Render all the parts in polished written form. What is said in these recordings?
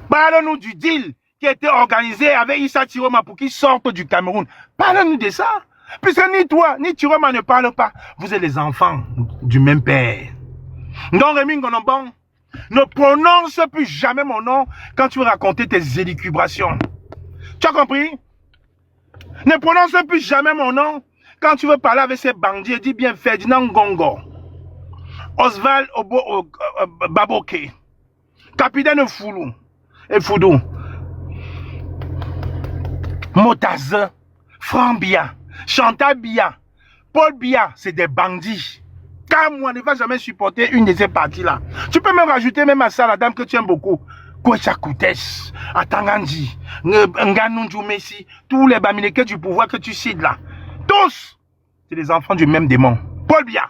Parle-nous du deal qui a été organisé avec Issa Tiroma pour qu'il sorte du Cameroun. Parle-nous de ça. Puisque ni toi, ni Tiroma ne parlent pas. Vous êtes les enfants du même père. Donc Rémi Ngonomban, ne prononce plus jamais mon nom quand tu veux raconter tes élucubrations. Tu as compris? Ne prononce plus jamais mon nom quand tu veux parler avec ces bandits. Dis bien Ferdinand Ngongo, Oswald Baboke, Capitaine Foulou et Foudou, Motaze, Franck Bia, Chantal Bia, Paul Bia, c'est des bandits. Car moi, ne va jamais supporter une de ces parties-là. Tu peux même rajouter même à ça la dame que tu aimes beaucoup. Kwecha Koutes, Atangandi, Nganunju Messi, tous les bamilekés du pouvoir que tu cites là. Tous, c'est les enfants du même démon. Paul Bia.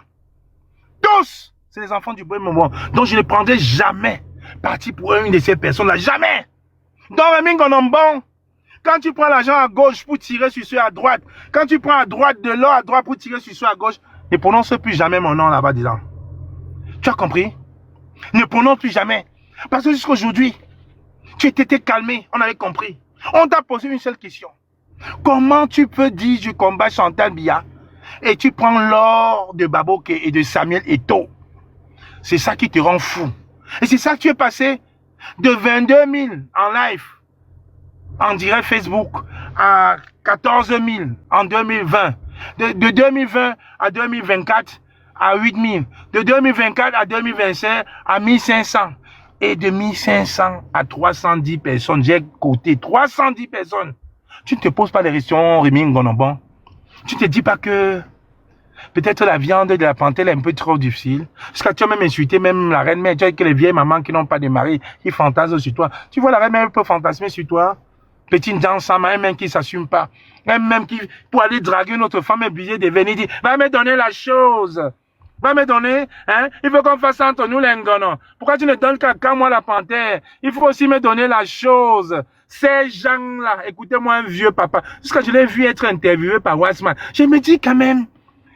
Tous, c'est les enfants du même moment. Donc je ne prendrai jamais parti pour une de ces personnes-là. Jamais. Donc Rémi Ngonomban, quand tu prends l'argent à gauche pour tirer sur ceux à droite, quand tu prends à droite de l'or à droite pour tirer sur ceux à gauche, ne prononce plus jamais mon nom là-bas dedans. Tu as compris? Ne prononce plus jamais. Parce que jusqu'à aujourd'hui, tu t'étais calmé, on avait compris. On t'a posé une seule question. Comment tu peux dire je combats Chantal Bia et tu prends l'or de Baboke et de Samuel Eto'o? C'est ça qui te rend fou. Et c'est ça que tu es passé de 22 000 en live, en direct Facebook, à 14 000 en 2020. De 2020 à 2024 à 8 000. De 2024 à 2025 à 1500. Et de 1500 à 310 personnes. J'ai coté 310 personnes. Tu ne te poses pas des questions, Rémi Ngonomban. Tu ne te dis pas que peut-être la viande de la panthère est un peu trop difficile. Parce que tu as même insulté même la reine mère. Tu as que les vieilles mamans qui n'ont pas de mari, qui fantasment sur toi. Tu vois, la reine mère peut fantasmer sur toi. Petite danse, un même qui ne s'assume pas. Un même qui, pour aller draguer une autre femme, est obligé de venir dire, va me donner la chose. Va me donner, hein. Il faut qu'on fasse entre nous les Ngono. Pourquoi tu ne donnes qu'à moi la panthère? Il faut aussi me donner la chose. Ces gens-là, écoutez-moi un vieux papa. Jusqu'à je l'ai vu être interviewé par Wassman. Je me dis quand même,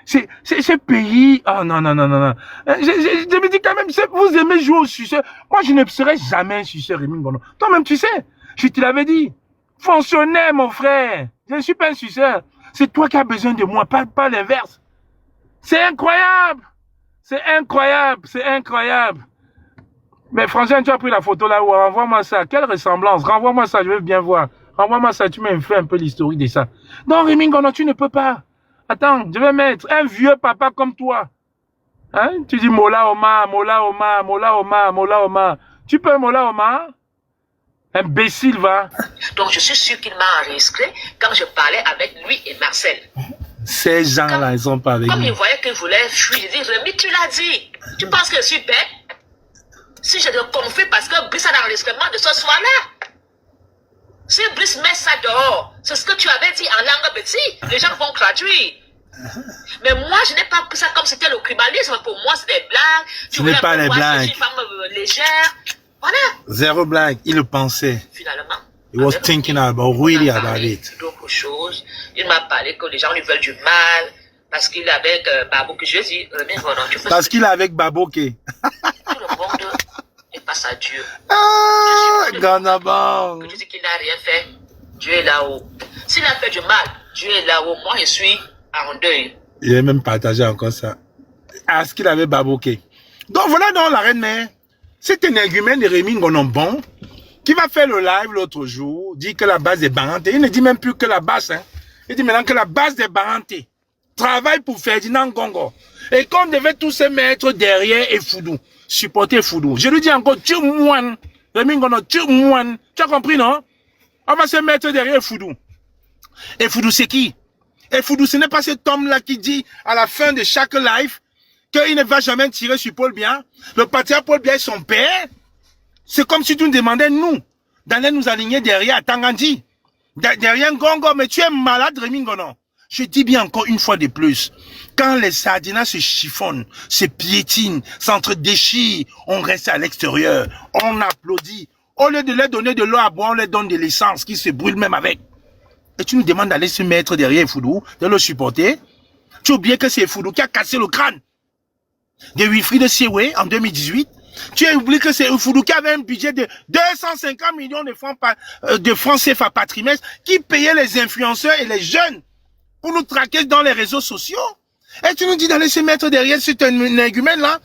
c'est ce pays, oh non, non, non, non, non. Je me dis quand même, vous aimez jouer au suceur. Moi, je ne serai jamais un suceur, Rémi Ngono. Toi-même, tu sais, je te l'avais dit. Fonctionnaire, mon frère. Je ne suis pas un suceur. C'est toi qui as besoin de moi, pas l'inverse. C'est incroyable. C'est incroyable. C'est incroyable. Mais Francine, tu as pris la photo là-haut. Renvoie-moi ça. Quelle ressemblance. Renvoie-moi ça, je veux bien voir. Renvoie-moi ça, tu m'as fait un peu l'historique de ça. Non, Rémi Ngono, tu ne peux pas. Attends, je vais mettre un vieux papa comme toi. Hein? Tu dis Mola Omar, Mola Omar, Mola Omar, Mola Omar. Tu peux Mola Omar? Imbécile, va. Donc, je suis sûr qu'il m'a enregistré quand je parlais avec lui et Marcel. Ces gens-là, ils sont pas avec nous. Comme ils voyaient qu'ils voulaient fuir, je dis, Rémi, tu l'as dit. Tu penses que je suis bête? Si je te confie parce que Brice a l'enregistrement de ce soir-là. Si Brice met ça dehors, c'est ce que tu avais dit en langue petit, les gens vont traduire. Mais moi, je n'ai pas pris ça comme c'était le tribalisme. Pour moi, c'est des blagues. Ce n'est pas les blagues. Je suis une femme légère. Voilà. Zéro blague, il le pensait. Finalement. He was thinking about, really about it. D'autres choses. Il m'a parlé que les gens lui veulent du mal. Parce qu'il est avec Baboke. Je dis, parce qu'il est avec Baboke. Tout le monde est face à Dieu. Ah, Ganabang. Je dis qu'il n'a rien fait. Dieu est là-haut. S'il a fait du mal, Dieu est là-haut. Moi, je suis en deuil. Il a même partagé encore ça. Est-ce qu'il avait Baboke? Donc voilà dans la reine mère. C'est un argument de Rémi Ngonomban qui va faire le live l'autre jour, dit que la base est Baranté. Il ne dit même plus que la base. Hein. Il dit maintenant que la base des Baranté travaille pour Ferdinand Ngongo. Et qu'on devait tous se mettre derrière et Foudou, supporter Foudou. Je lui dis encore, tu moine, Rémi Ngonomban, tu moine. Tu as compris, non? On va se mettre derrière Foudou. Et Foudou, c'est qui? Et Foudou, ce n'est pas cet homme-là qui dit à la fin de chaque live qu'il ne va jamais tirer sur Paul Biya. Le patriarche Paul Biya est son père. C'est comme si tu nous demandais, nous, d'aller nous aligner derrière Tangandi. Derrière Ngongo, mais tu es malade, Rémi Ngono. Je dis bien encore une fois de plus. Quand les sardinas se chiffonnent, se piétinent, s'entre-déchirent, on reste à l'extérieur. On applaudit. Au lieu de leur donner de l'eau à boire, on leur donne de l'essence qui se brûle même avec. Et tu nous demandes d'aller se mettre derrière Foudou, de le supporter. Tu oublies que c'est Foudou qui a cassé le crâne de Wilfried Siewé en 2018 Tu as oublié que c'est Oufoudou qui avait un budget de 250 millions de francs CFA par trimestre qui payait les influenceurs et les jeunes pour nous traquer dans les réseaux sociaux. Et tu nous dis d'aller se mettre derrière cet énergumène là.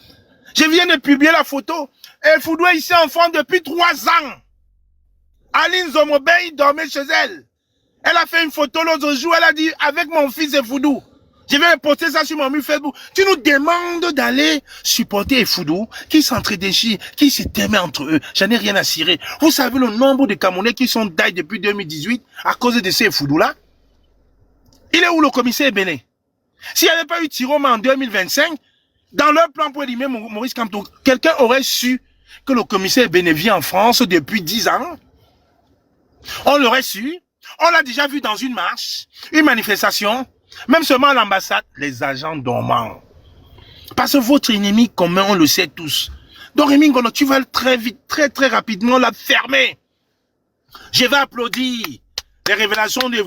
Je viens de publier la photo. Et Foudou est ici en France depuis 3 ans. Aline Zomobé, il dormait chez elle. Elle a fait une photo l'autre jour, elle a dit, avec mon fils et Foudou. Je vais poster ça sur mon mur Facebook. Tu nous demandes d'aller supporter Foudou, qui s'entre-déchirent, qui se t'aiment entre eux. J'en ai rien à cirer. Vous savez le nombre de Camerounais qui sont die depuis 2018 à cause de ces Foudou-là? Il est où le commissaire Béné? S'il n'y avait pas eu Tiroma en 2025, dans leur plan pour éliminer Maurice Kamto, quelqu'un aurait su que le commissaire Béné vit en France depuis 10 ans. On l'aurait su. On l'a déjà vu dans une marche, une manifestation, même seulement à l'ambassade, les agents dormants. Parce que votre ennemi commun, on le sait tous. Donc Rémi Ngono, tu vas très vite, très rapidement la fermer. Je vais applaudir les révélations de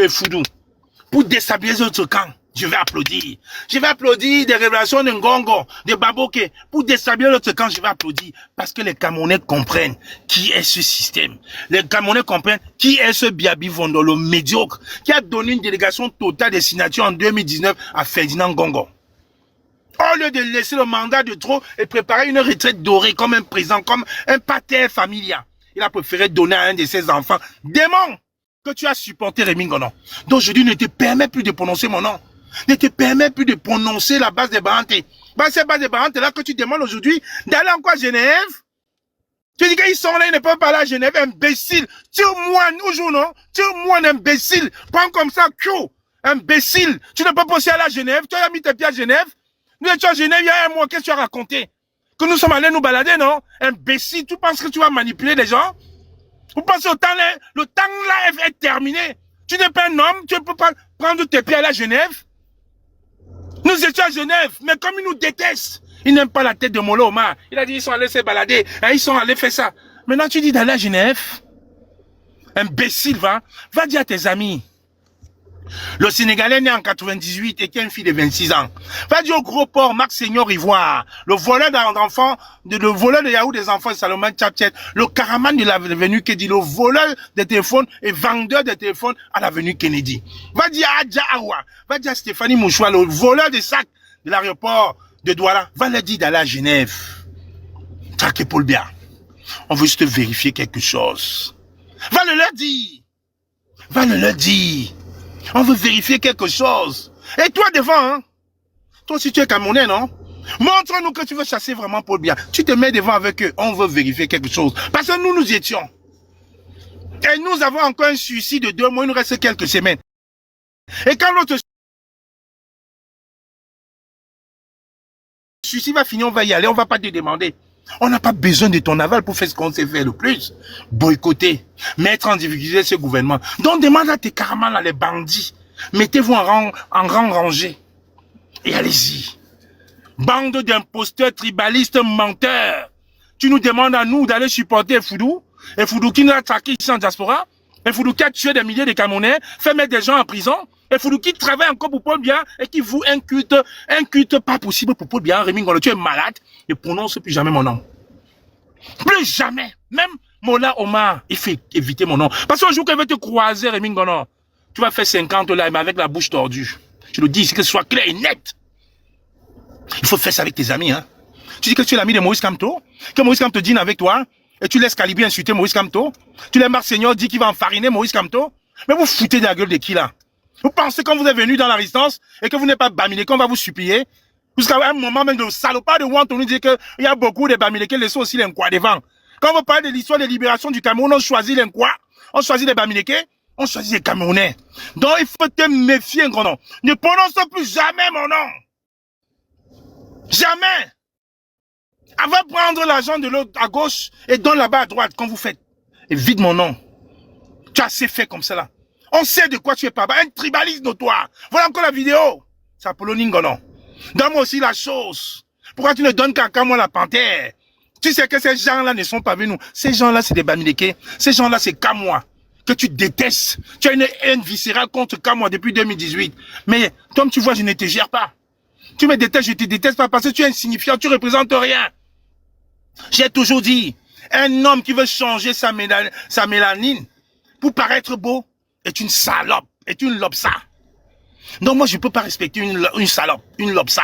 Foudou pour déstabiliser notre camp. Je vais applaudir. Je vais applaudir des révélations de Ngongo, de Baboke, pour déstabiliser notre camp. Je vais applaudir parce que les Camerounais comprennent qui est ce système. Les Camerounais comprennent qui est ce Biabi Vondolo médiocre qui a donné une délégation totale des signatures en 2019 à Ferdinand Ngongo. Au lieu de laisser le mandat de trop et préparer une retraite dorée comme un président, comme un pater familial, il a préféré donner à un de ses enfants démon que tu as supporté Rémi Ngono. Donc aujourd'hui ne te permet plus de prononcer mon nom. Ne te permet plus de prononcer la base des Barantés. Cette base des Barantés là que tu demandes aujourd'hui d'aller encore à Genève. Tu dis qu'ils sont là, ils ne peuvent pas aller à Genève, imbécile. Tu es moine, aujourd'hui, non? Tu es moine, imbécile. Prends comme ça, imbécile. Tu ne peux pas aussi aller à Genève. Tu as mis tes pieds à Genève. Nous étions à Genève il y a un mois, qu'est-ce que tu as raconté? Que nous sommes allés nous balader, non? Imbécile, tu penses que tu vas manipuler les gens? Vous pensez le temps là est terminé. Tu n'es pas un homme, tu ne peux pas prendre tes pieds à la Genève. Nous étions à Genève, mais comme ils nous détestent, ils n'aiment pas la tête de Molo Omar. Il a dit ils sont allés se balader, et ils sont allés faire ça. Maintenant tu dis d'aller à Genève. Imbécile, va dire à tes amis. Le Sénégalais né en 98 et qui a une fille de 26 ans. Va dire au gros port, Marc Seigneur Ivoire, le voleur d'enfants, le voleur de Yahoo des enfants de Salomon Tchapchet, le caraman de l'avenue Kennedy, le voleur des téléphones et vendeur des téléphones à l'avenue Kennedy. Va dire à Adja Awa, va dire à Stéphanie Mouchoua, le voleur des sacs de l'aéroport de Douala, va leur dire d'aller à Genève. Traquez Paul Biya. On veut juste vérifier quelque chose. Va le leur dire. Va le leur dire. On veut vérifier quelque chose. Et toi devant, hein? Toi aussi tu es Camerounais, non? Montre-nous que tu veux chasser vraiment Paul Biya. Tu te mets devant avec eux. On veut vérifier quelque chose. Parce que nous étions. Et nous avons encore un suicide de 2 mois. Il nous reste quelques semaines. Et quand notre suicide va finir, on va y aller. On ne va pas te demander. On n'a pas besoin de ton aval pour faire ce qu'on sait faire le plus. Boycotter, mettre en difficulté ce gouvernement. Donc demande à tes caramans, là, les bandits. Mettez-vous en rang rangé. Et allez-y. Bande d'imposteurs, tribalistes, menteurs. Tu nous demandes à nous d'aller supporter Foudou. Et Foudou qui nous a traqué ici en diaspora. Et Foudou qui a tué des milliers de Camerounais, fait mettre des gens en prison. Et Foudou qui travaille encore pour Paul Biya et qui vous un culte pas possible pour Paul Biya. Rémi Ngono, tu es malade. Ne prononce plus jamais mon nom. Plus jamais. Même Mola Omar, il fait éviter mon nom. Parce qu'un jour qu'elle veut te croiser, Rémi Ngono, tu vas faire 50 là, mais avec la bouche tordue. Je le dis ici, que ce soit clair et net. Il faut faire ça avec tes amis. Hein. Tu dis que tu es l'ami de Maurice Kamto, que Maurice Kamto dîne avec toi, et tu laisses Calibi insulter Maurice Kamto. Tu laisses Marc Seigneur dire qu'il va enfariner Maurice Kamto. Mais vous foutez de la gueule de qui là? Vous pensez quand vous êtes venu dans la résistance et que vous n'êtes pas baminé, qu'on va vous supplier? Jusqu'à un moment même de salopard de Want, on nous dit qu'il y a beaucoup de baminé qui laissent aussi l'enquoi devant. Quand on parle de l'histoire de libération du Cameroun, on choisit l'enquoi, on choisit les baminékés, on choisit les Camerounais. Donc il faut te méfier, gros nom. Ne prononce plus jamais mon nom. Jamais. Avant de prendre l'argent de l'autre à gauche et donne là-bas à droite, quand vous faites. Et vide mon nom. Tu as assez fait comme ça là. On sait de quoi tu es pas. Un tribaliste notoire. Voilà encore la vidéo. C'est Apollo Ningono. Donne-moi aussi la chose. Pourquoi tu ne donnes qu'à moi la panthère? Tu sais que ces gens-là ne sont pas venus. Ces gens-là, c'est des Bamileke. Ces gens-là, c'est Kamwa. Que tu détestes. Tu as une haine viscérale contre Kamwa depuis 2018. Mais, comme tu vois, je ne te gère pas. Tu me détestes, je te déteste pas parce que tu es insignifiant, tu représentes rien. J'ai toujours dit, un homme qui veut changer sa mélanine pour paraître beau est une salope, est une lopsa. Donc moi, je ne peux pas respecter une salope, une lopsa.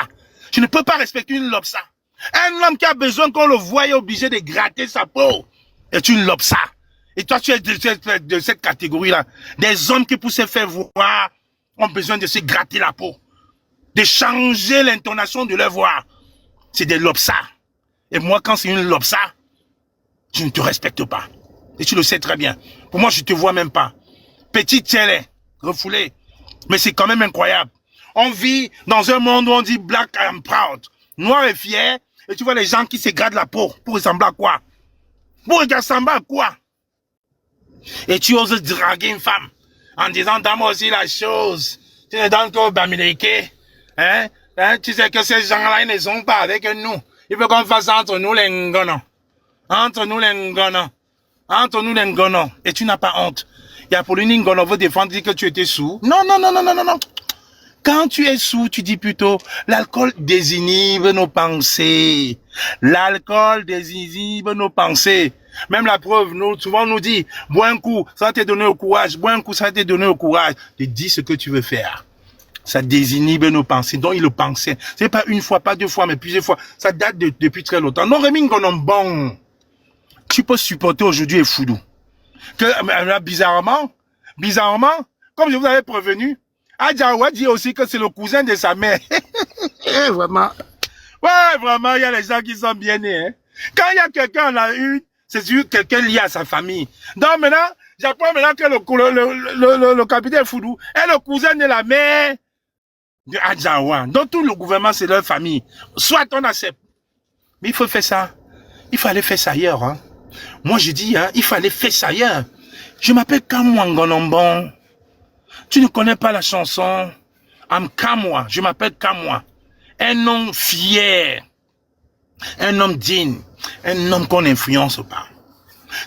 Je ne peux pas respecter une lopsa. Un homme qui a besoin qu'on le voie est obligé de gratter sa peau est une lopsa. Et toi, tu es de cette catégorie-là. Des hommes qui, pour se faire voir, ont besoin de se gratter la peau. De changer l'intonation de leur voix. C'est des lopsa. Et moi, quand c'est une lopsa, je ne te respecte pas. Et tu le sais très bien. Pour moi, je ne te vois même pas. Petite télé, refoulée. Mais c'est quand même incroyable. On vit dans un monde où on dit black and proud. Noir et fier. Et tu vois les gens qui se grattent la peau. Pour ressembler à quoi? Pour ressembler à quoi? Et tu oses draguer une femme en disant, donne-moi aussi la chose. Tu ne donnes qu'au Bamileke. Hein? Tu sais que ces gens-là, ils ne sont pas avec nous. Il faut qu'on fasse entre nous les Ngono. Entre nous les Ngono. Entre nous les Ngono. Et tu n'as pas honte. Il y a Pauline Ngono veut défendre, dit que tu étais sous. Non, non, non, non, non, non, non. Quand tu es sous, tu dis plutôt, l'alcool désinhibe nos pensées. L'alcool désinhibe nos pensées. Même la preuve, souvent on nous dit, bois un coup, ça va te donner au courage, bois un coup, ça va te donner au courage. De dis ce que tu veux faire. Ça désinhibe nos pensées. Donc il le pensait. C'est pas une fois, pas deux fois, mais plusieurs fois. Ça date depuis très longtemps. Non, Rémi Ngonon, bon. Tu peux supporter aujourd'hui et Foudou. Que, bizarrement, comme je vous avais prévenu, Adjawa dit aussi que c'est le cousin de sa mère. Vraiment. Ouais, vraiment, il y a les gens qui sont bien nés. Hein. Quand il y a quelqu'un en a une, c'est sûr quelqu'un lié à sa famille. Donc maintenant, j'apprends maintenant que le capitaine Foudou est le cousin de la mère de Adjawa. Donc tout le gouvernement, c'est leur famille. Soit on accepte. Mais il faut faire ça. Il fallait faire ça ailleurs. Hein. Moi, je dis, hein, il fallait faire ça ailleurs. Je m'appelle Kamwangonombon. Tu ne connais pas la chanson? Kamwa. Je m'appelle Kamwa. Un homme fier. Un homme digne. Un homme qu'on n'influence pas.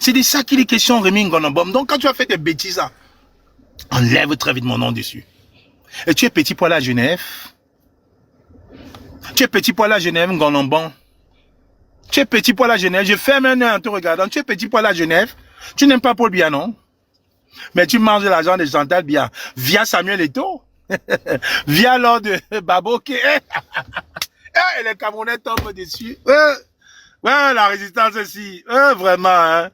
C'est de ça qu'il est question, Rémi Ngonombom. Donc, quand tu as fait des bêtises, là, enlève très vite mon nom dessus. Et tu es petit poil à Genève. Tu es petit poil à Genève, Ngonombon. Tu es petit poil à Genève. Je ferme un œil en te regardant. Tu es petit poil à Genève. Tu n'aimes pas Paul Biya, non? Mais tu manges l'argent de Chantal Biya. Via Samuel Eto'o. Via l'or de Baboke. Et les Camerounais tombent dessus. Ouais, la résistance aussi. Vraiment, hein.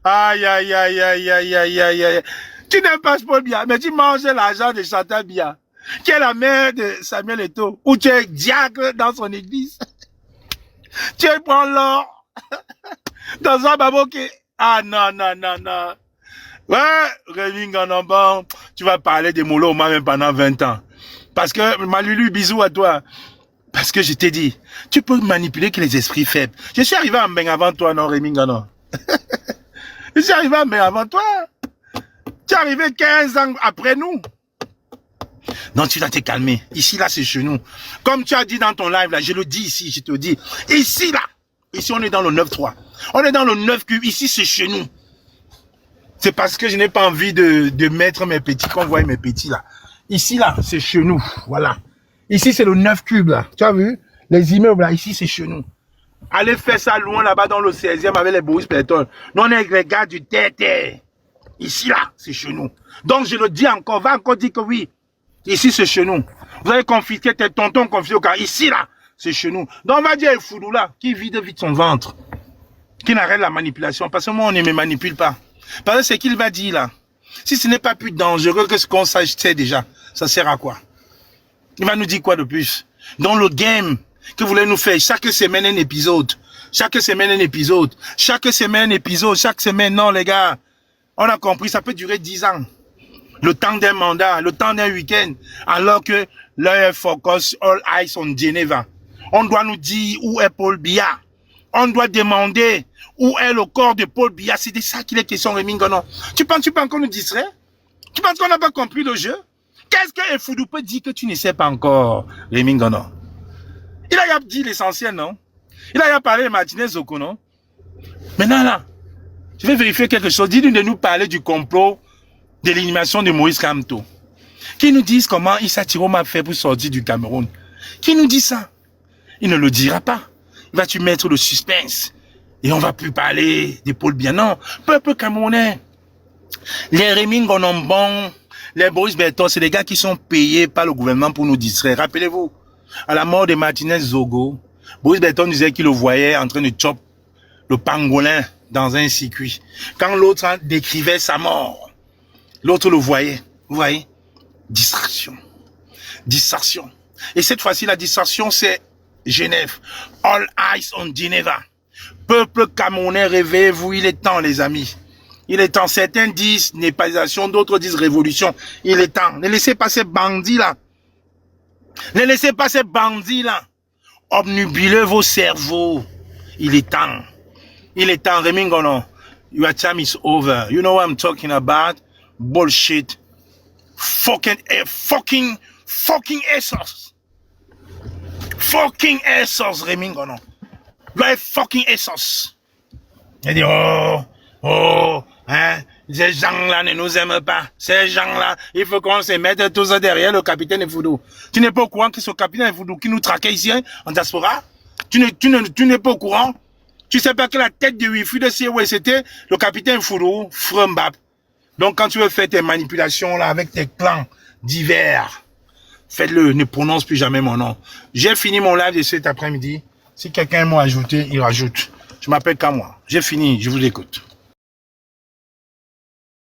Aïe, aïe, aïe, aïe, aïe, aïe, aïe, aïe. Tu n'aimes pas Paul Biya, mais tu manges l'argent de Chantal Biya, qui est la mère de Samuel Eto'o, ou tu es diacre dans son église. Tu prends l'or dans un Baboke. Ah non, non, non, non. Ouais, Rémi Ngonombon, tu vas parler de Molo même pendant 20 ans. Parce que, Malulu, bisous à toi. Parce que je t'ai dit, tu peux manipuler que les esprits faibles. Je suis arrivé à Mbeng avant toi, non, Rémi Ngonon. Je suis arrivé à Mbeng avant toi. Tu es arrivé 15 ans après nous. Donc tu vas te calmer. Ici, là, c'est chez nous. Comme tu as dit dans ton live, là, je le dis ici, je te dis. Ici, là. Ici, on est dans le 9-3. On est dans le 9 cube. Ici, c'est chez nous. C'est parce que je n'ai pas envie de mettre mes petits, qu'on voit mes petits, là. Ici, là, c'est chez nous. Voilà. Ici, c'est le 9 cube, là. Tu as vu? Les immeubles, là. Ici, c'est chez nous. Allez faire ça loin, là-bas, dans le 16e, avec les Boris Pelton. Nous, on est avec les gars du terre-terre. Ici, là, c'est chez nous. Donc, je le dis encore. Va encore dire que oui. Ici, c'est chez nous. Vous avez confisqué tes tontons confiés au cas. Ici, là, c'est chez nous. Donc, on va dire Foudou, là, qui vide vite son ventre. Qui n'arrête la manipulation. Parce que moi, on ne me manipule pas. Parce que c'est qu'il va dire, là. Si ce n'est pas plus dangereux que ce qu'on sait déjà, ça sert à quoi? Il va nous dire quoi de plus? Dans le game que vous voulez nous faire, chaque semaine un épisode. Chaque semaine un épisode. Chaque semaine un épisode. Chaque semaine, non, les gars. On a compris, ça peut durer 10 ans. Le temps d'un mandat, le temps d'un week-end. Alors que leur focus, all eyes on Geneva. On doit nous dire où est Paul Biya. On doit demander où est le corps de Paul Biya. C'est de ça qu'il est question, Rémi Ngonon. Tu penses qu'on nous distrait? Tu penses qu'on n'a pas compris le jeu? Qu'est-ce que Foudou peut dire que tu ne sais pas encore, Rémi Ngonon? Il a dit l'essentiel, non? Il a parlé de Martinez Zoko, non? Maintenant, là, je vais vérifier quelque chose. Dis-nous de nous parler du complot de l'élimination de Moïse Kamto. Qui nous disent comment Issa Tiroma a fait pour sortir du Cameroun. Qui nous dit ça? Il ne le dira pas. Il va-tu mettre le suspense? Et on va plus parler des Paul Biya. Non, peuple camerounais. Les Rémi Ngonombong, les Boris Berton, c'est des gars qui sont payés par le gouvernement pour nous distraire. Rappelez-vous, à la mort de Martinez Zogo, Boris Berton disait qu'il le voyait en train de chop le pangolin dans un circuit. Quand l'autre décrivait sa mort, l'autre le voyait. Vous voyez? Distraction. Distraction. Et cette fois-ci, la distraction, c'est Genève. All eyes on Geneva. Peuple camerounais, réveillez-vous, il est temps, les amis. Il est temps. Certains disent népalisation, d'autres disent révolution. Il est temps. Ne laissez pas ces bandits-là. Ne laissez pas ces bandits-là obnubiler vos cerveaux. Il est temps. Il est temps. Rémi Ngono, your time is over. You know what I'm talking about? Bullshit. Fucking ASOS. Fucking ASOS, Rémi Ngono. You are fucking ASOS. Il dit, hein, ces gens-là ne nous aiment pas. Ces gens-là, il faut qu'on se mette tous derrière le capitaine Foudou. Tu n'es pas au courant que ce capitaine Foudou qui nous traquait ici, hein, en diaspora? Tu n'es pas au courant? Tu sais pas que la tête de Wifi de COE, c'était le capitaine Foudou, Frembap. Donc quand tu veux faire tes manipulations là avec tes clans divers, faites-le, ne prononce plus jamais mon nom. J'ai fini mon live de cet après-midi. Si quelqu'un m'a ajouté, il rajoute. Je m'appelle Kamwa. J'ai fini, je vous écoute.